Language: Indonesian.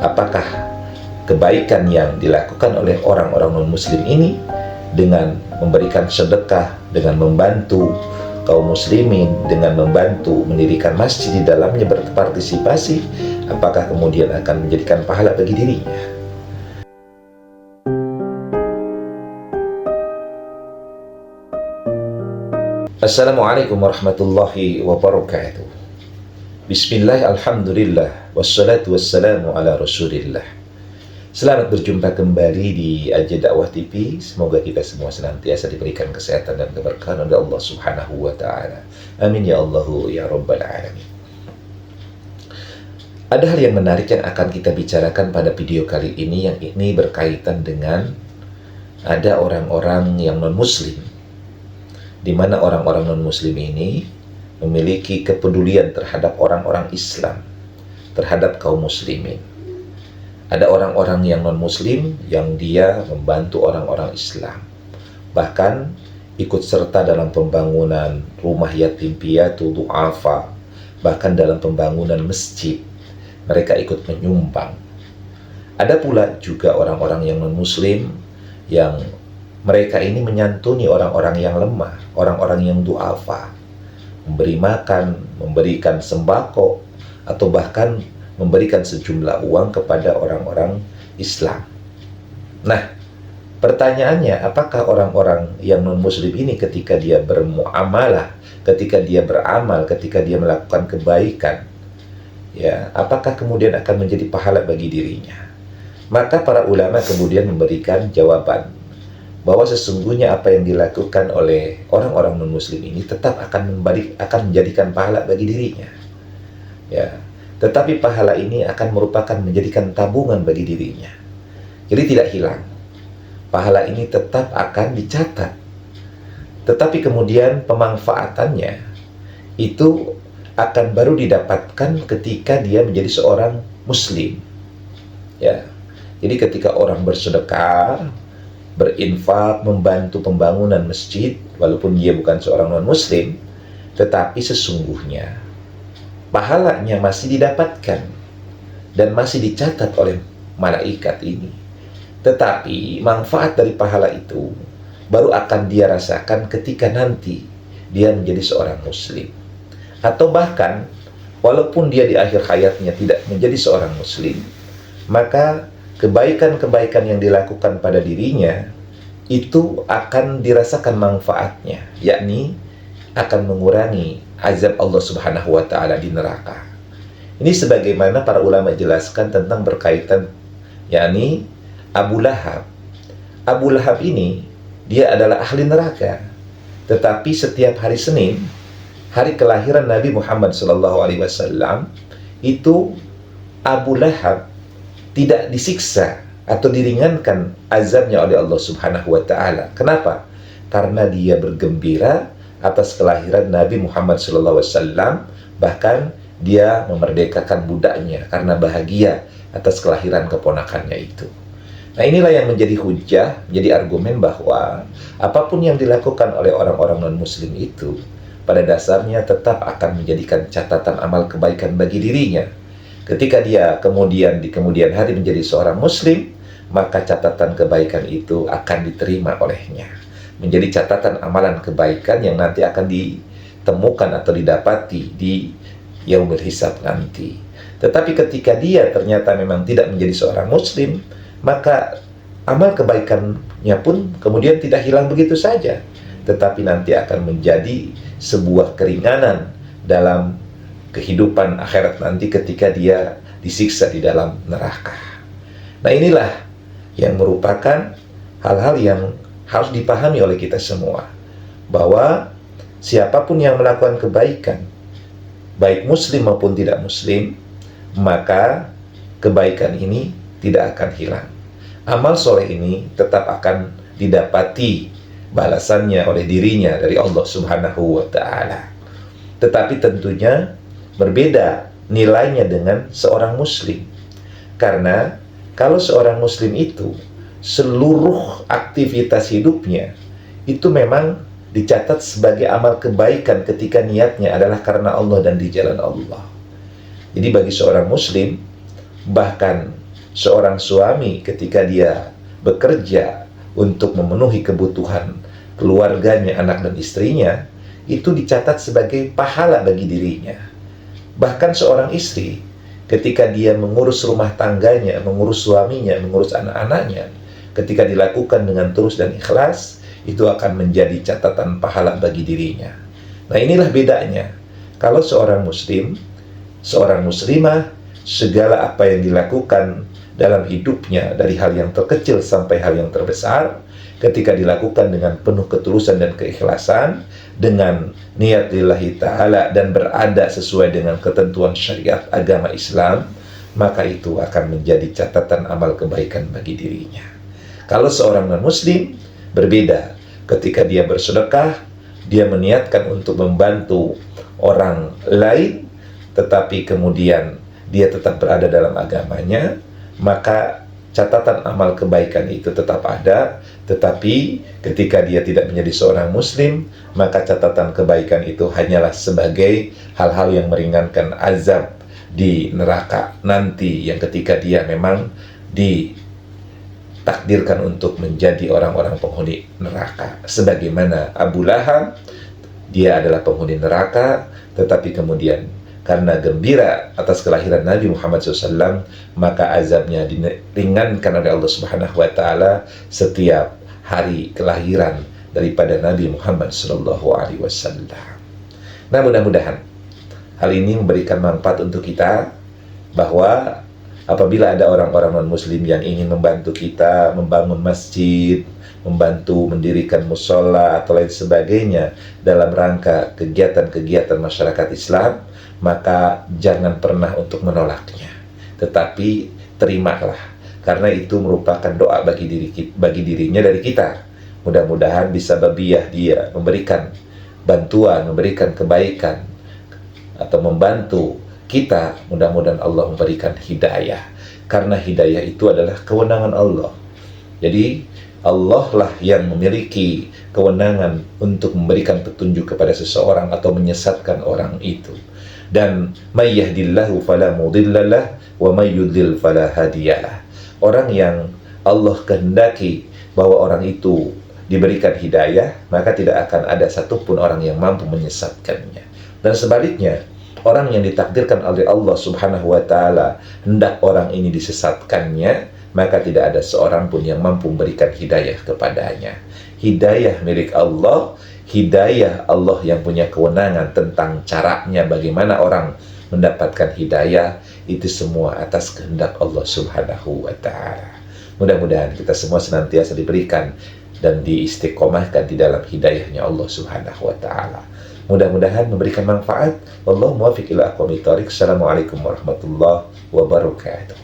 apakah kebaikan yang dilakukan oleh orang-orang non-muslim ini dengan memberikan sedekah, dengan membantu kaum muslimin, dengan membantu mendirikan masjid di dalamnya, berpartisipasi, apakah kemudian akan menjadikan pahala bagi dirinya? Assalamualaikum warahmatullahi wabarakatuh. Bismillah, alhamdulillah, wassalatu wassalamu ala rasulillah. Selamat berjumpa kembali di Aja Dakwah TV. Semoga kita semua senantiasa diberikan kesehatan dan keberkahan oleh Allah Subhanahu wa Ta'ala. Amin ya Allahu ya Rabbal Alamin. Ada hal yang menarik yang akan kita bicarakan pada video kali ini, yang ini berkaitan dengan ada orang-orang yang non-muslim, di mana orang-orang non-muslim ini memiliki kepedulian terhadap orang-orang Islam, terhadap kaum muslimin. Ada orang-orang yang non-muslim yang dia membantu orang-orang Islam, bahkan ikut serta dalam pembangunan rumah yatim piatu du'afa, bahkan dalam pembangunan masjid mereka ikut menyumbang. Ada pula juga orang-orang yang non-muslim yang mereka ini menyantuni orang-orang yang lemah, orang-orang yang du'afa, memberi makan, memberikan sembako, atau bahkan memberikan sejumlah uang kepada orang-orang Islam. Nah, pertanyaannya, apakah orang-orang yang non-muslim ini ketika dia bermuamalah, ketika dia beramal, ketika dia melakukan kebaikan, ya, apakah kemudian akan menjadi pahala bagi dirinya? Maka para ulama kemudian memberikan jawaban bahwa sesungguhnya apa yang dilakukan oleh orang-orang non-muslim ini tetap akan menjadikan pahala bagi dirinya. Ya, tetapi pahala ini akan merupakan menjadikan tabungan bagi dirinya. Jadi tidak hilang. Pahala ini tetap akan dicatat. Tetapi kemudian pemanfaatannya itu akan baru didapatkan ketika dia menjadi seorang muslim. Ya. Jadi ketika orang bersedekah, berinfak, membantu pembangunan masjid, walaupun dia bukan seorang non-muslim, tetapi sesungguhnya pahalanya masih didapatkan dan masih dicatat oleh malaikat ini. Tetapi manfaat dari pahala itu baru akan dia rasakan ketika nanti dia menjadi seorang muslim. Atau bahkan walaupun dia di akhir hayatnya tidak menjadi seorang muslim, maka kebaikan-kebaikan yang dilakukan pada dirinya itu akan dirasakan manfaatnya, yakni akan mengurangi azab Allah Subhanahu wa Ta'ala di neraka. Ini sebagaimana para ulama jelaskan tentang berkaitan, yakni Abu Lahab. Abu Lahab ini dia adalah ahli neraka, tetapi setiap hari Senin, hari kelahiran Nabi Muhammad SAW, itu Abu Lahab tidak disiksa atau diringankan azabnya oleh Allah Subhanahu wa Ta'ala. Kenapa? Karena dia bergembira atas kelahiran Nabi Muhammad SAW, bahkan dia memerdekakan budaknya karena bahagia atas kelahiran keponakannya itu. Nah, inilah yang menjadi hujah, menjadi argumen bahwa apapun yang dilakukan oleh orang-orang non-muslim itu pada dasarnya tetap akan menjadikan catatan amal kebaikan bagi dirinya. Ketika dia kemudian di kemudian hari menjadi seorang muslim, maka catatan kebaikan itu akan diterima olehnya, menjadi catatan amalan kebaikan yang nanti akan ditemukan atau didapati di yaumul hisab nanti. Tetapi ketika dia ternyata memang tidak menjadi seorang muslim, maka amal kebaikannya pun kemudian tidak hilang begitu saja, tetapi nanti akan menjadi sebuah keringanan dalam kehidupan akhirat nanti ketika dia disiksa di dalam neraka. Nah, inilah yang merupakan hal-hal yang harus dipahami oleh kita semua, bahwa siapapun yang melakukan kebaikan, baik muslim maupun tidak muslim, maka kebaikan ini tidak akan hilang. Amal soleh ini tetap akan didapati balasannya oleh dirinya dari Allah Subhanahu wa Ta'ala. Tetapi tentunya berbeda nilainya dengan seorang muslim. Karena kalau seorang muslim itu seluruh aktivitas hidupnya itu memang dicatat sebagai amal kebaikan ketika niatnya adalah karena Allah dan di jalan Allah. Jadi bagi seorang muslim, bahkan seorang suami ketika dia bekerja untuk memenuhi kebutuhan keluarganya, anak dan istrinya, itu dicatat sebagai pahala bagi dirinya. Bahkan seorang istri ketika dia mengurus rumah tangganya, mengurus suaminya, mengurus anak-anaknya, ketika dilakukan dengan tulus dan ikhlas, itu akan menjadi catatan pahala bagi dirinya. Nah, inilah bedanya. Kalau seorang muslim, seorang muslimah, segala apa yang dilakukan dalam hidupnya, dari hal yang terkecil sampai hal yang terbesar, ketika dilakukan dengan penuh ketulusan dan keikhlasan, dengan niat lillahi ta'ala dan berada sesuai dengan ketentuan syariat agama Islam, maka itu akan menjadi catatan amal kebaikan bagi dirinya. Kalau seorang non-muslim, berbeda. Ketika dia bersedekah, dia meniatkan untuk membantu orang lain, tetapi kemudian dia tetap berada dalam agamanya, maka catatan amal kebaikan itu tetap ada. Tetapi ketika dia tidak menjadi seorang muslim, maka catatan kebaikan itu hanyalah sebagai hal-hal yang meringankan azab di neraka nanti, yang ketika dia memang ditakdirkan untuk menjadi orang-orang penghuni neraka. Sebagaimana Abu Lahab, dia adalah penghuni neraka, tetapi kemudian karena gembira atas kelahiran Nabi Muhammad SAW, maka azabnya diringankan oleh Allah Subhanahu wa Ta'ala setiap hari kelahiran daripada Nabi Muhammad SAW. Nah, mudah-mudahan hal ini memberikan manfaat untuk kita, bahwa apabila ada orang-orang non-muslim yang ingin membantu kita membangun masjid, membantu mendirikan musola atau lain sebagainya dalam rangka kegiatan-kegiatan masyarakat Islam, maka jangan pernah untuk menolaknya, tetapi terimalah, karena itu merupakan doa bagi dirinya dari kita. Mudah-mudahan bisa babiyah dia memberikan bantuan, memberikan kebaikan, atau membantu kita. Mudah-mudahan Allah memberikan hidayah, karena hidayah itu adalah kewenangan Allah. Jadi Allah lah yang memiliki kewenangan untuk memberikan petunjuk kepada seseorang atau menyesatkan orang itu. Dan may yahdillahu fala mudhillalah wa may yudlil fala hadiyalah. Orang yang Allah kehendaki bahwa orang itu diberikan hidayah, maka tidak akan ada satupun orang yang mampu menyesatkannya. Dan sebaliknya, orang yang ditakdirkan oleh Allah Subhanahu wa Ta'ala hendak orang ini disesatkannya, maka tidak ada seorang pun yang mampu memberikan hidayah kepadanya. Hidayah milik Allah. Hidayah Allah yang punya kewenangan tentang caranya bagaimana orang mendapatkan hidayah. Itu semua atas kehendak Allah Subhanahu wa Ta'ala. Mudah-mudahan kita semua senantiasa diberikan dan diistiqomahkan di dalam hidayahnya Allah Subhanahu wa Ta'ala. Mudah-mudahan memberikan manfaat. Wallahu muwaffiq ila aqwamit thoriq. Assalamualaikum warahmatullahi wabarakatuh.